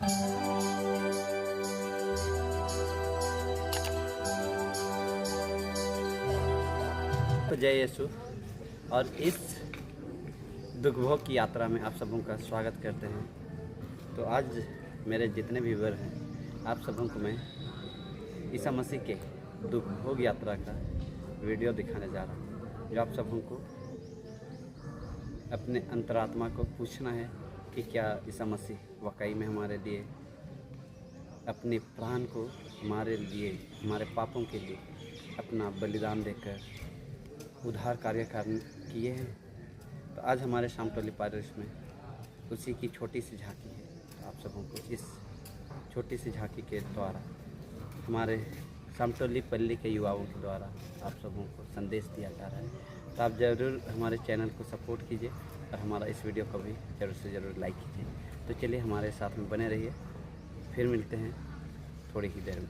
तो जय यीशु। और इस दुखभोग की यात्रा में आप सबों का स्वागत करते हैं। तो आज मेरे जितने भी व्यूअर हैं, आप सबों को मैं ईसा मसीह के दुखभोग यात्रा का वीडियो दिखाने जा रहा हूँ, जो आप सबों को अपने अंतरात्मा को पूछना है कि क्या ईसा मसीह वाकई में हमारे लिए अपने प्राण को हमारे लिए, हमारे पापों के लिए अपना बलिदान देकर उद्धार कार्य किए हैं। तो आज हमारे शामटोली पारिश में उसी की छोटी सी झांकी है। तो आप सबों को इस छोटी सी झांकी के द्वारा हमारे शामटोली पल्ली के युवाओं के द्वारा आप सबों को संदेश दिया जा रहा है। तो आप ज़रूर हमारे चैनल को सपोर्ट कीजिए और हमारा इस वीडियो को भी ज़रूर से ज़रूर लाइक कीजिए। तो चलिए हमारे साथ में बने रहिए, फिर मिलते हैं थोड़ी ही देर में।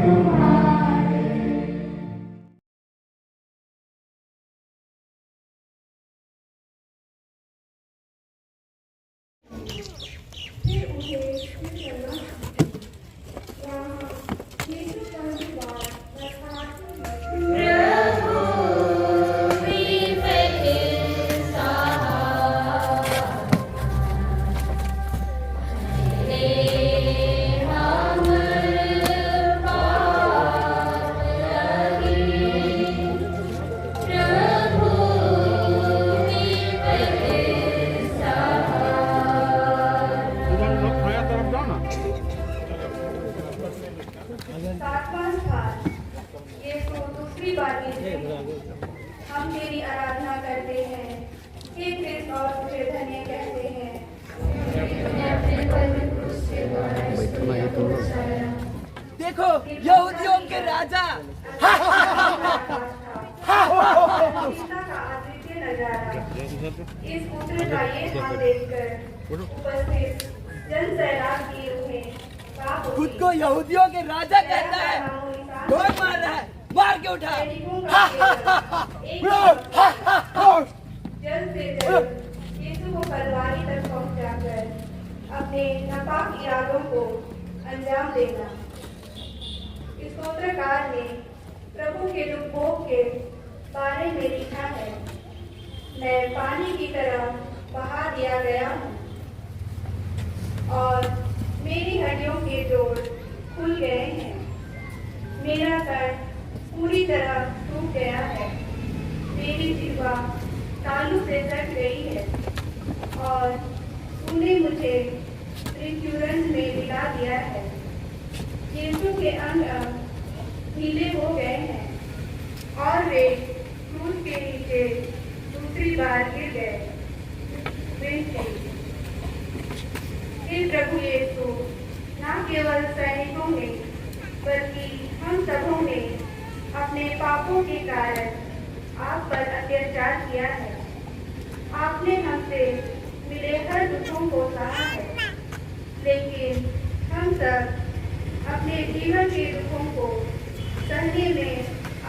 तुम्हारे सातवां स्थान ये तो दूसरी बार हम तेरी आराधना करते हैं, हे कृष्ण, और तुझे धन्य कहते हैं। देखो यहूदियों के राजा। सीता का अद्वितीय नजारा। इस पुत्र का ये हाल देखकर उपस्थित जन सैलाब की रूहें कांप उठी। खुद को यहूदियों के राजा कहता है, ढोल मार रहा है, मार के उठा। जल्द से जल्द यीशु को कलवारी तक पहुंचाकर अपने नापाक इरादों को अंजाम देना। स्तोत्रकार ने प्रभु के दुख भोग के बारे में लिखा है, मैं पानी की तरह बहा दिया गया हूँ और मेरी हड्डियों के जोड़ खुल गए हैं। मेरा सर पूरी तरह टूट गया है, मेरी जिह्वा तालू से सट गई है और तूने मुझे त्रिचूरन में मिला दिया है। यीशु के अंग ढीले हो गए हैं और वे क्रूस के नीचे दूसरी बार गिर गए। हे प्रभु यीशु, न केवल सैनिकों ने बल्कि हम सबों ने अपने पापों के कारण आप पर अत्याचार किया है। आपने हमसे मिले हर दुखों को सहा है, लेकिन हम सब अपने जीवन के दुखों को सहने में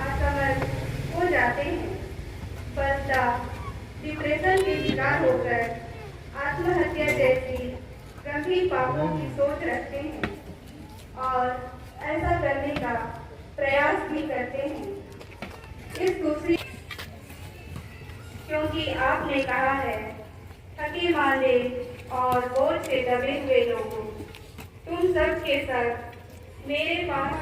असमर्थ हो जाते हैं। पश्चात डिप्रेशन के शिकार होकर आत्महत्या जैसी गंभीर पापों की सोच रखते हैं और ऐसा करने का प्रयास भी करते हैं। इस दूसरी क्योंकि आपने कहा है, थके मांदे और बोझ से दबे हुए लोगों, तुम सब के सब मेरे पास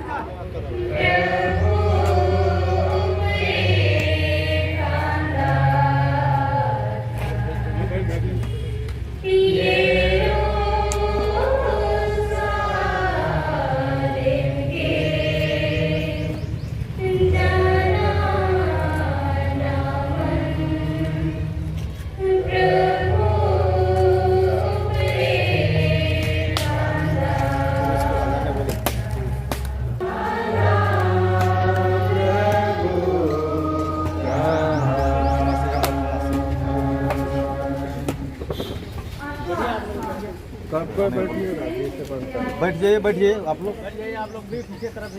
बैठ जाइए आप लोग भी पीछे तरफ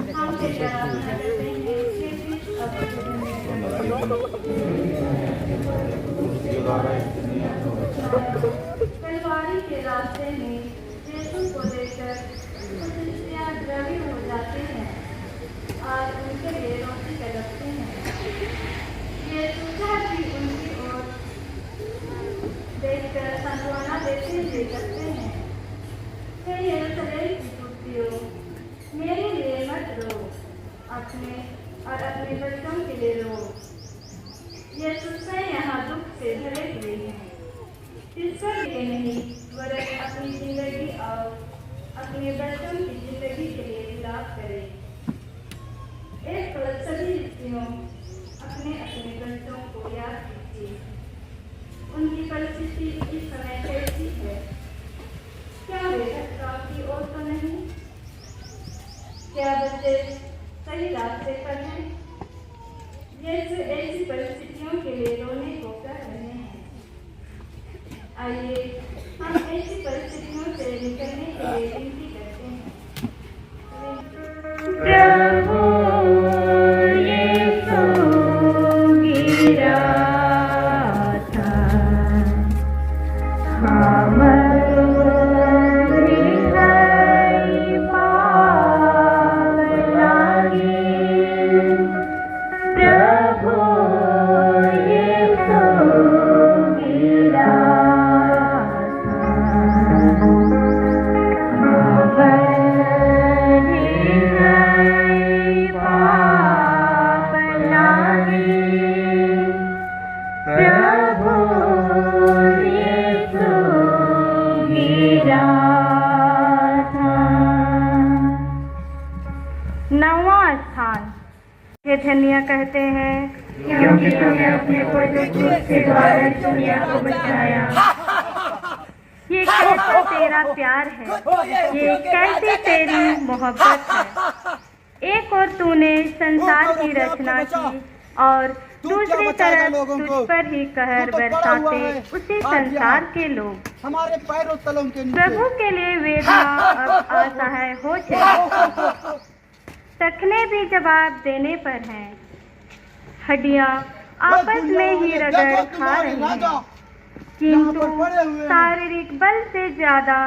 कलवारी के रास्ते में यीशु को देखकर खुशियाँ द्रवित हो जाते हैं और उनके लिए रोटी तड़पते हैं। यीशु भी उनकी ओर देखकर सांत्वना देते हुए कहते हैं, हे यरूशलेम की पुत्रियों, मेरे लिए मत रो, अपने और अपने बच्चों के लिए रो। यीशु यहाँ दुख से भरे हुए हैं, ईश्वर के नहीं वरन अपनी जिंदगी और अपने बच्चों की जिंदगी के लिए विलाप करें। एक पल सभी स्त्रियों अपने अपने बच्चों को याद कीजिए। उनकी परिस्थिति इस समय कैसी है? क्या वे भटकाव की ओर तो नहीं? क्या बच्चे सही रास्ते पर हैं? यीशु ऐसी परिस्थितियों के लिए रोने को कह रहे हैं। आइए हम ऐसी परिस्थितियों से निकलने के लिए विनती करते हैं। प्रभु यीशु गिरा था, हमारो हृदय पाप लागे। प्रभु यीशु गिरा था, 9वां स्थान ये धन्य कहते हैं क्योंकि तूने अपने पवित्र दूत के द्वारा दुनिया को बचाया। ये कैसा तेरा प्यार है, ये कैसी तेरी मोहब्बत है। एक और तूने संसार की रचना की और दूसरी तरफ तुझ पर ही कहर बरसाते उसी संसार के लोग। हमारे पैरों तलों के नीचे प्रभु के लिए वेदना अब असहाय हो चली। तखने भी जवाब देने पर हैं, हड्डियां आपस में ही रगड़ खा रही हैं, किंतु शारीरिक बल से ज्यादा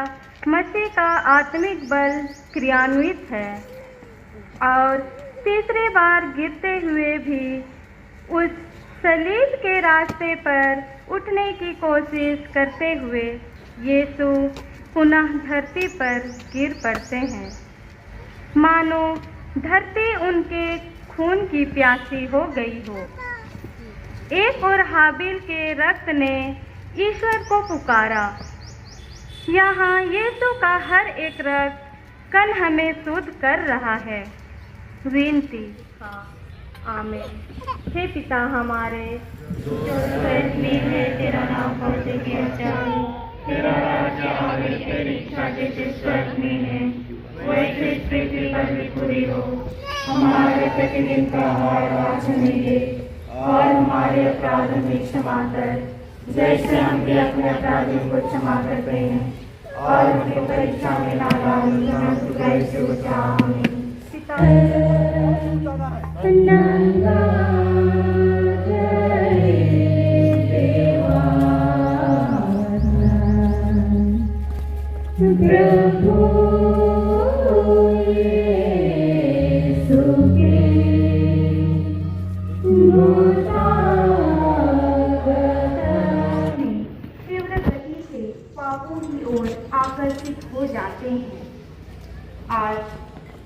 मसीह का आत्मिक बल क्रियान्वित है। और तीसरी बार गिरते हुए भी उस सलीब के रास्ते पर उठने की कोशिश करते हुए यीशु पुनः धरती पर गिर पड़ते हैं, मानो धरती उनके खून की प्यासी हो गई हो। एक और हाबिल के रक्त ने ईश्वर को पुकारा। यहाँ यीशु का हर एक रक्त कण हमें शुद्ध कर रहा है। विनती। आमीन। हे पिता हमारे जो स्वर्ग में है, तेरा नाम पवित्र किया जाए, तेरा राज्य आवे, तेरी इच्छा जैसे स्वर्ग में है वैसे पृथ्वी पर भी पूरी हो। हमारे प्रतिदिन का आहार आज हमें दे और हमारे अपराधों में क्षमा कर जैसे हम भी अपने अपराधियों को क्षमा करते हैं, और हमें परीक्षा में ना डालो, हमें बुराई से बचा। आमीन। तीव्र गति से पापों की ओर आकर्षित हो जाते हैं। आज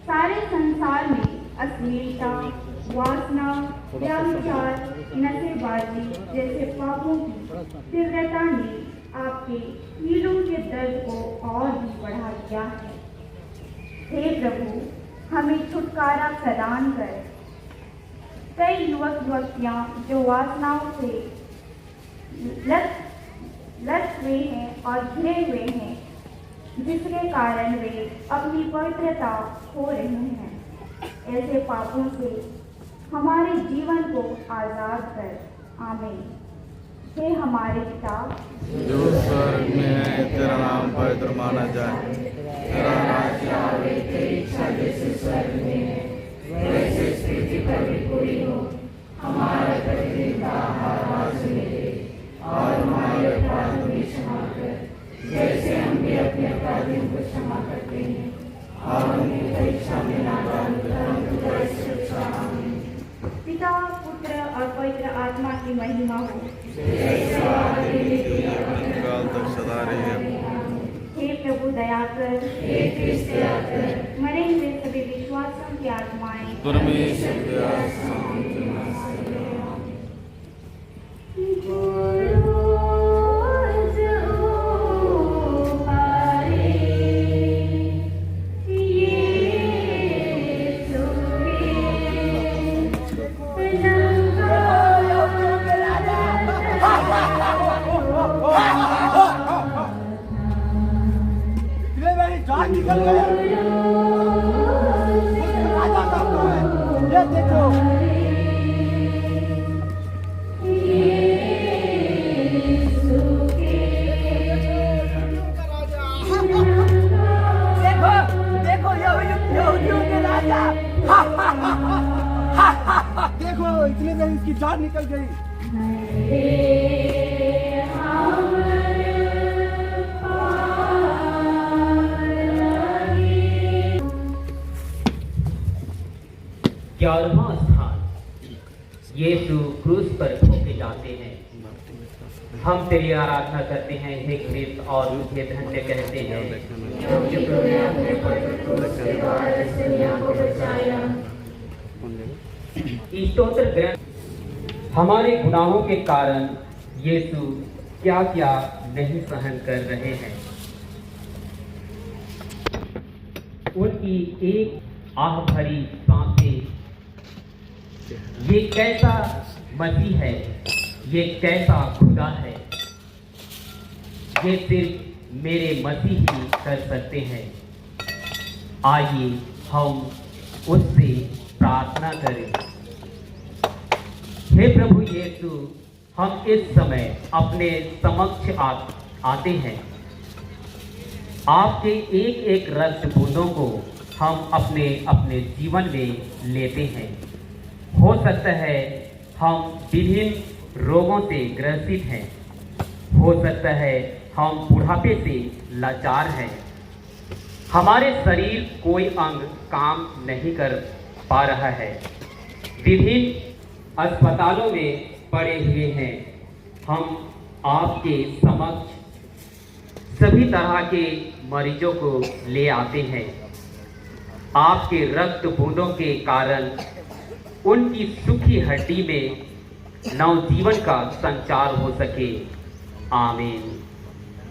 सारे संसार में अश्लीलता, वासना, व्याभिचार, नशेबाजी जैसे पापों की तीव्रता ने आपके कीलों के दर्द को और भी बढ़ा दिया है। हे प्रभु, हमें छुटकारा प्रदान कर। कई युवक युवतियां जो वासनाओं से लत हुए हैं और घिरे हुए हैं, जिसके कारण वे अपनी पवित्रता खो रहे हैं। ऐसे पापों से हमारे जीवन को आजाद कर। आमीन। हे हमारे पिता जो स्वर्ग में है, तेरा नाम पवित्र माना जाए, तेरा राज्य आवे, तेरी इच्छा जैसे स्वर्ग में है वैसे इस पृथ्वी पर भी पूरी हो। हमारे प्रतिदिन का आहार आज हमें दे और हमारे अपराधों में क्षमा कर जैसे हम भी अपने अपराधियों को क्षमा करते हैं, और हमें परीक्षा में ना डालो, परंतु बुराई से बचा। आमीन। पिता, पुत्र और पवित्र आत्मा की महिमा हो। काल तक सदा रहे। हे प्रभु दया कर, हे कृष्ण दया कर, मरे हुए सभी विश्वासों की आत्माएं परमेश्वर दया शांति जान निकल गए। राजा का तो है, ये देखो। देखो यहूदियों के राजा। देखो इतने में इसकी जान निकल गई। ग्यारहवां स्थान यीशु क्रूस पर ठोके जाते हैं। हम तेरी आराधना करते हैं हे कृष्ण और तुझे धन्य कहते हैं क्योंकि तूने अपने पवित्र क्रूस के द्वारा इस दुनिया को बचाया। स्तोत्र ग्रंथ हमारे गुनाहों के कारण यीशु क्या क्या नहीं सहन कर रहे हैं। उनकी एक आह भरी सांसें। ये कैसा मसीह है, ये कैसा खुदा है, ये सिर्फ मेरे मसीह ही कर सकते हैं। आइए हम उससे प्रार्थना करें। हे प्रभु यीशु, हम इस समय अपने समक्ष आते हैं। आपके एक एक रक्त बूंदों को हम अपने अपने जीवन में लेते हैं। हो सकता है हम विभिन्न रोगों से ग्रसित हैं, हो सकता है हम बुढ़ापे से लाचार हैं, हमारे शरीर कोई अंग काम नहीं कर पा रहा है, विभिन्न अस्पतालों में पड़े हुए हैं। हम आपके समक्ष सभी तरह के मरीजों को ले आते हैं। आपके रक्त बूंदों के कारण उनकी सूखी हड्डी में नवजीवन का संचार हो सके। आमीन।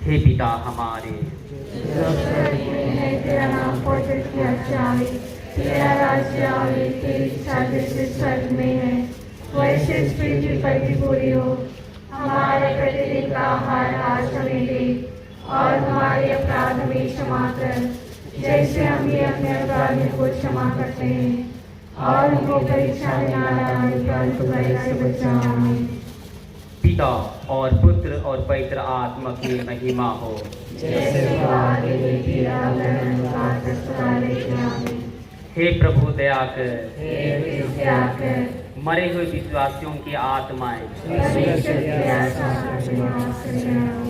हे पिता हमारे, तेरा नाम पवित्र किया जाए, तेरा राज्य आए, तेरी इच्छा जैसे स्वर्ग में है वैसे इस पृथ्वी पर भी पूरी हो। हमारे प्रतिदिन का आहार आज हमें दे, और हमारे अपराध हमें क्षमा कर जैसे हम भी अपने अपराधियों को क्षमा करते हैं, और हमको परीक्षा में न डालें परंतु बुराई से बचाओ। आमीन। पिता और पुत्र और पवित्र आत्मा की महिमा हो। जैसे आगे थी आदरण आमीन। हे प्रभु दया कर, हे कृष्ण दया कर, मरे हुए विश्वासियों की आत्माएं परमेश्वर की आशा से विनाश कर जाओ।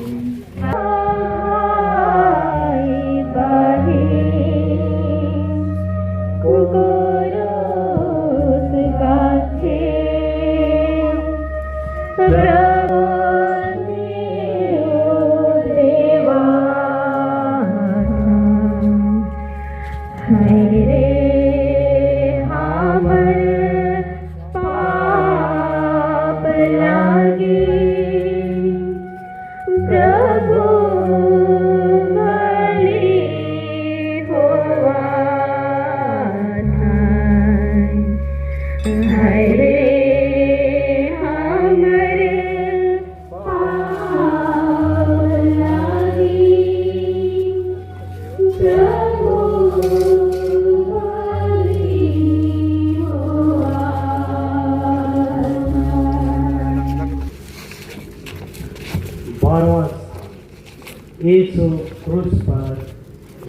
यीशु क्रूस पर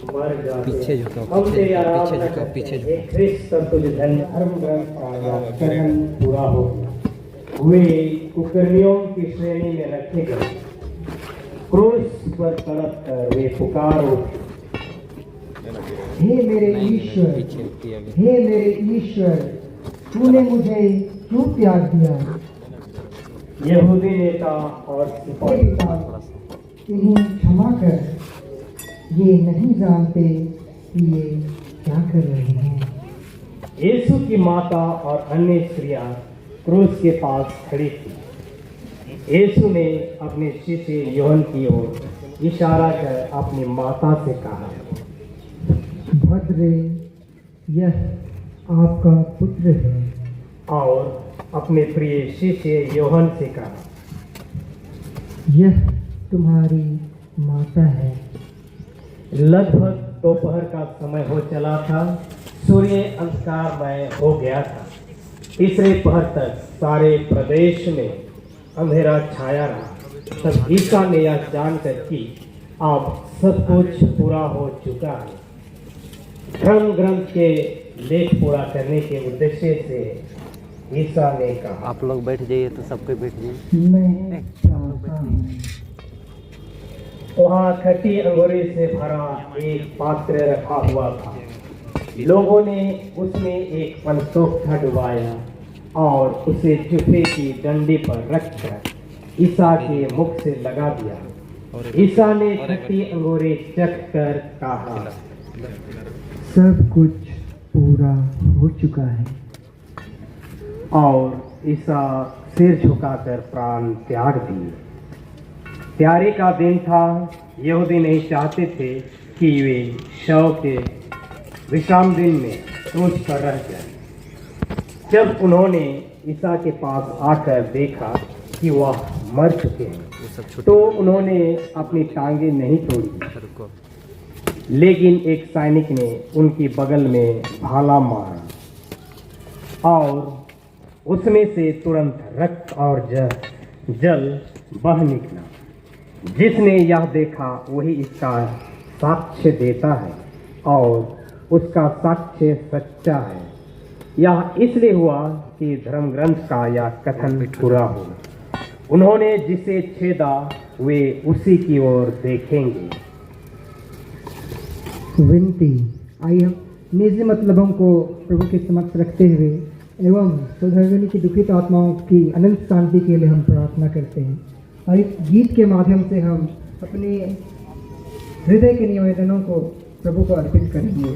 मर जाते पीछे झुकाओ, हम तेरी आराधना पीछे झुकाओ, करते पीछे हैं। हे ख्रिस्त तुझ धन्य धर्म ग्रंथ का व्याकरण पूरा हो गया। वे कुकर्मियों की श्रेणी में रखे गए। क्रूस पर तड़प कर वे पुकार उठे, हे मेरे ईश्वर, हे मेरे ईश्वर, तूने मुझे क्यों त्याग दिया? यहूदी नेता और हे सिपाही पिता, इन्हें क्षमा कर, ये नहीं जानते कि ये क्या कर रहे हैं। यीशु की माता और अन्य स्त्रियां क्रूस के पास खड़ी थी। यीशु ने अपने शिष्य यूहन्ना की ओर इशारा कर अपनी माता से कहा, भद्रे, यह आपका पुत्र है। और अपने प्रिय शिष्य यूहन्ना से कहा, यह तुम्हारी माता है। लगभग दोपहर का समय हो चला था। सूर्य अंधकारमय हो गया था। तीसरे पहर तक सारे प्रदेश में अंधेरा छाया रहा। तब ईसा ने यह जानकर कि अब सब कुछ पूरा हो चुका है, धर्म ग्रंथ के लेख पूरा करने के उद्देश्य से ईसा ने कहा, आप लोग बैठ जाइए तो सबको बैठ जाइए। मैं चाहता हूँ। वहाँ खट्टी अंगूरी से भरा एक पात्र रखा हुआ था। लोगों ने उसमें एक पनसोखा डुबाया और उसे जूफे की डंडी पर रखकर ईसा के मुख से लगा दिया। ईसा ने खट्टी अंगूरी चख कर कहा, सब कुछ पूरा हो चुका है। और ईसा सिर झुकाकर प्राण त्याग दिए। तैयारी का दिन था। यहूदी नहीं चाहते थे कि वे शव के विश्राम दिन में सोच कर रह गए। जब उन्होंने ईसा के पास आकर देखा कि वह मर चुके हैं तो उन्होंने अपनी टांगें नहीं तोड़ी, लेकिन एक सैनिक ने उनकी बगल में भाला मारा और उसमें से तुरंत रक्त और जल बह निकला। जिसने यह देखा वही इसका साक्ष्य देता है और उसका साक्ष्य सच्चा है। यह इसलिए हुआ कि धर्म ग्रंथ का यह कथन पूरा हो, उन्होंने जिसे छेदा वे उसी की ओर देखेंगे। विनती, आइए हम निजी मतलबों को प्रभु के समक्ष रखते हुए एवं सुधर्विनी की दुखित आत्माओं की अनंत शांति के लिए हम प्रार्थना करते हैं और इस गीत के माध्यम से हम अपने हृदय के निवेदनों को प्रभु को अर्पित करेंगे।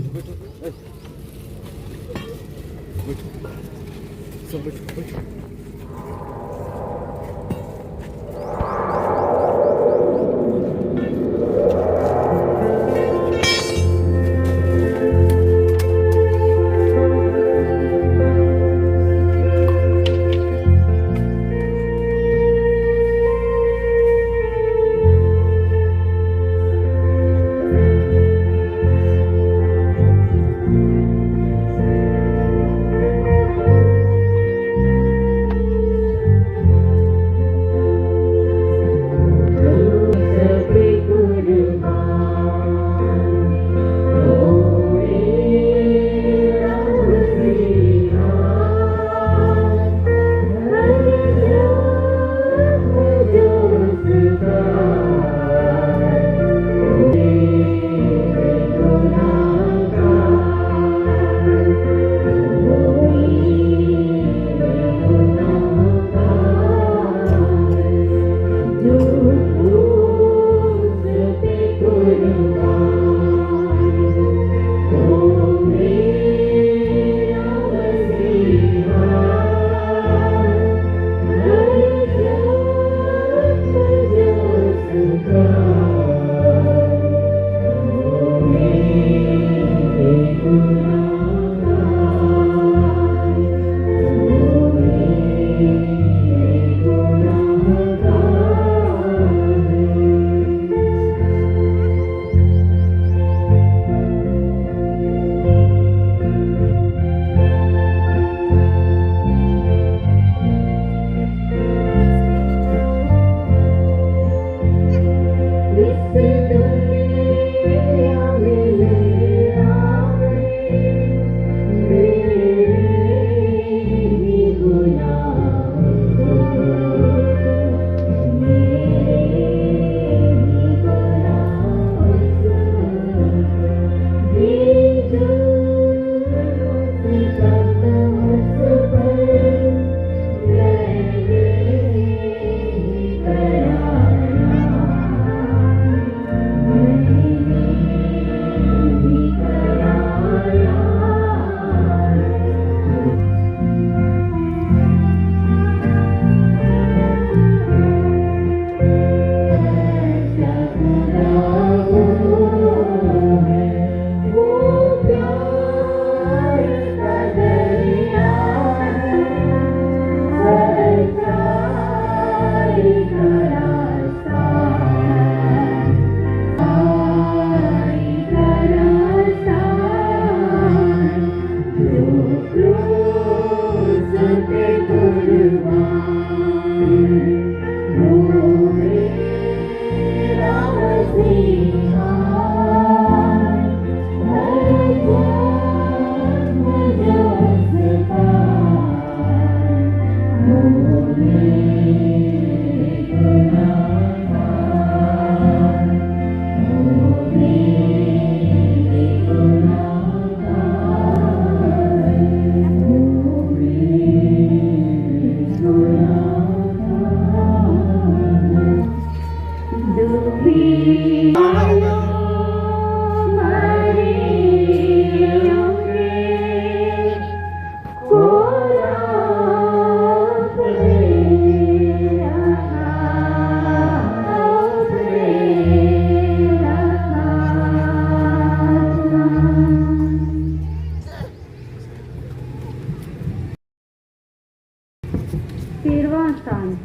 स्थान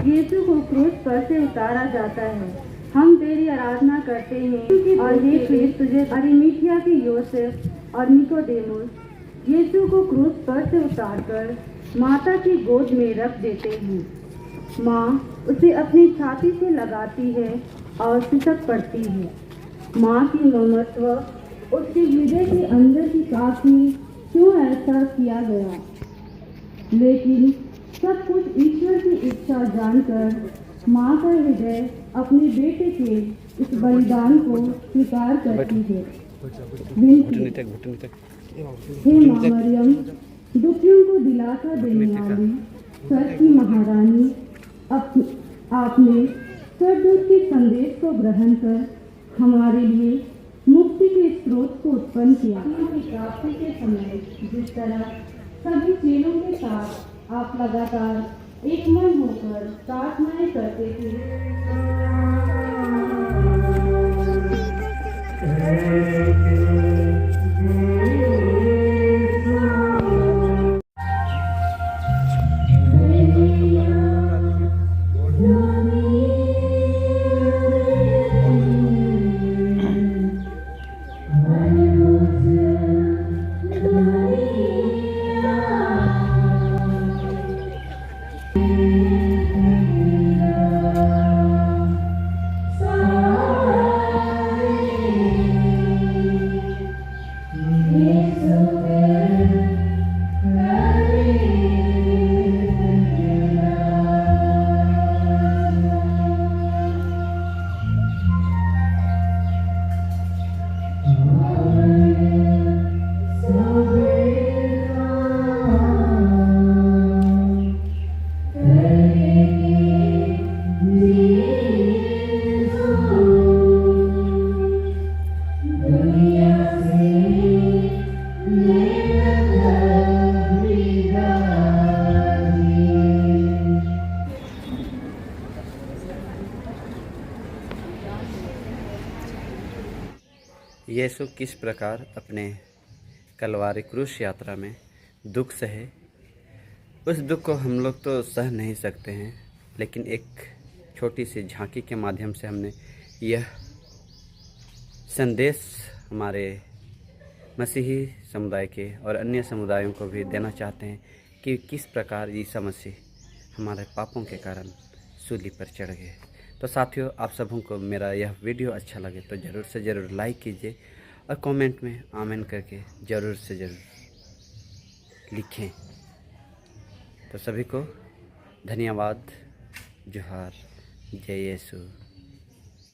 यीशु को क्रूस पर से उतारा जाता है। हम तेरी आराधना करते हैं और हे फिर तुझे अरिमथिया के योसेफ और निकोदेमुस यीशु को क्रूस पर से उतारकर माता की गोद में रख देते हैं। माँ उसे अपनी छाती से लगाती है और सिसक पड़ती है। माँ की ममत्व उसके हृदय के अंदर की काफी क्यों ऐसा किया गया, लेकिन सब कुछ ईश्वर की इच्छा जानकर माँ का हृदय अपने बेटे के इस बलिदान को स्वीकार करती है। हे माँ मरियम, दुखियों को दिलासा देने वाली स्वर्ग की महारानी, आपने स्वर्गदूत के संदेश को ग्रहण कर हमारे लिए मुक्ति के स्रोत को उत्पन्न किया। की प्राप्ति के समय जिस तरह सभी चेलों के साथ आप लगातार एक मन होकर प्रार्थनाएं करते थे। यीशु किस प्रकार अपने कलवारी क्रूस यात्रा में दुख सहे, उस दुख को हम लोग तो सह नहीं सकते हैं, लेकिन एक छोटी सी झांकी के माध्यम से हमने यह संदेश हमारे मसीही समुदाय के और अन्य समुदायों को भी देना चाहते हैं कि किस प्रकार यीशु मसीह हमारे पापों के कारण सूली पर चढ़ गए। तो साथियों, आप सबों को मेरा यह वीडियो अच्छा लगे तो ज़रूर से ज़रूर लाइक कीजिए और कमेंट में आमीन करके ज़रूर से ज़रूर लिखें। तो सभी को धन्यवाद। जोहार। जय यीशु।